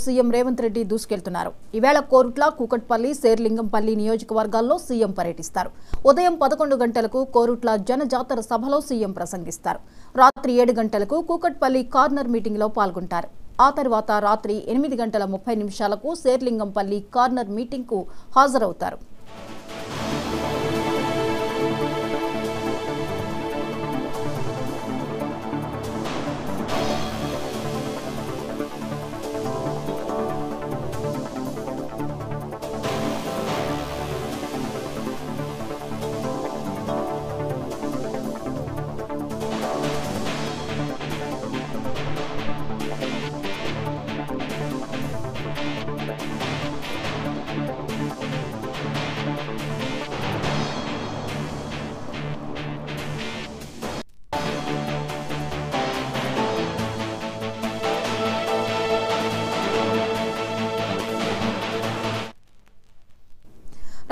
CM Revanth Reddy దూసుకెళ్తున్నారు. ఈవేళ కోరుట్ల, కూకట్పల్లి, శేర్లింగంపల్లి నియోజకవర్గాల్లో CM పర్యటిస్తారు. ఉదయం 11 గంటలకు కోరుట్ల జనజాతర సభలో సీఎం ప్రసంగిస్తారు. రాత్రి 7 గంటలకు కూకట్పల్లి కార్నర్ మీటింగ్లో పాల్గొంటారు. ఆ తర్వాత రాత్రి 8:30 శేర్లింగంపల్లి కార్నర్ మీటింగ్కు హాజరవుతారు.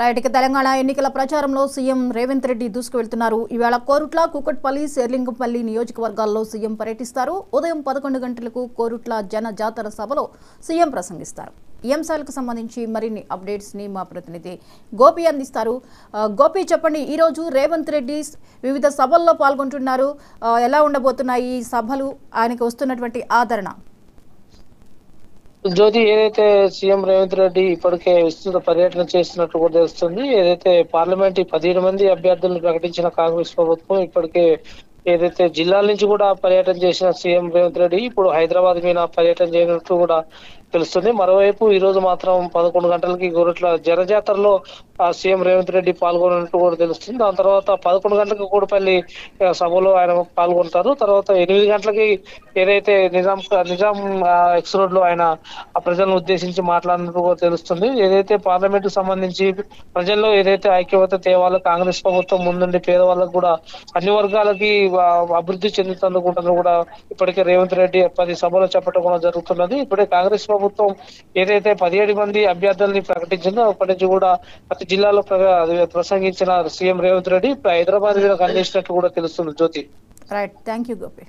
రైట్, తెలంగాణ ఎన్నికల ప్రచారంలో సీఎం రేవంత్ రెడ్డి దూసుకువెళ్తున్నారు. ఈవేళ కోరుట్ల, కూకట్పల్లి, శేర్లింగంపల్లి నియోజకవర్గాల్లో సీఎం పర్యటిస్తారు. ఉదయం 11 గంటలకు కోరుట్ల జన జాతర సభలో సీఎం ప్రసంగిస్తారు. ఈ అంశాలకు సంబంధించి మరిన్ని అప్డేట్స్ ని మా ప్రతినిధి గోపి అందిస్తారు. గోపి, చెప్పండి, ఈ రోజు రేవంత్ రెడ్డి వివిధ సభల్లో పాల్గొంటున్నారు. ఎలా ఉండబోతున్నాయి ఈ సభలు, ఆయనకు వస్తున్నటువంటి ఆదరణ? జ్యోతి, ఏదైతే సీఎం రేవంత్ రెడ్డి ఇప్పటికే విస్తృత పర్యటన చేస్తున్నట్టు కూడా తెలుస్తుంది. ఏదైతే పార్లమెంట్ 17 మంది అభ్యర్థులను ప్రకటించిన కాంగ్రెస్ ప్రభుత్వం ఇప్పటికే ఏదైతే జిల్లాల నుంచి కూడా పర్యటన చేసిన సీఎం రేవంత్ రెడ్డి ఇప్పుడు హైదరాబాద్ మీద పర్యటన చేయనట్టు కూడా తెలుస్తుంది. మరోవైపు ఈ రోజు మాత్రం 11 గంటలకి గోరుట్ల జనజాతరలో సీఎం రేవంత్ రెడ్డి పాల్గొన్నట్టు కూడా తెలుస్తుంది. దాని తర్వాత 11 గంటలకు కూకట్పల్లి సభలో ఆయన పాల్గొంటారు. తర్వాత 8 గంటలకి ఏదైతే నిజాం ఎక్స్ రోడ్ లో ఆయన ప్రజలను ఉద్దేశించి మాట్లాడినట్టు కూడా తెలుస్తుంది. ఏదైతే పార్లమెంట్ సంబంధించి ప్రజల్లో ఏదైతే ఐక్యత తేవాలో కాంగ్రెస్ ప్రభుత్వం ముందుండి పేదవాళ్ళకు కూడా అన్ని వర్గాలకి అభివృద్ధి చెందుతుందనుకుంటున్నారు కూడా ఇప్పటికే రేవంత్ రెడ్డి 10 సభలు చెప్పడం కూడా జరుగుతున్నది. ఇప్పుడే కాంగ్రెస్ ప్రభుత్వం ఏదైతే 17 మంది అభ్యర్థుల్ని ప్రకటించిందో అప్పటి నుంచి కూడా ప్రతి జిల్లాలో ప్రసంగించిన సీఎం రేవంత్ రెడ్డి హైదరాబాద్ మీద కనిపించినట్టు కూడా తెలుస్తుంది. జ్యోతి, రైట్, థ్యాంక్ యూ గోపి.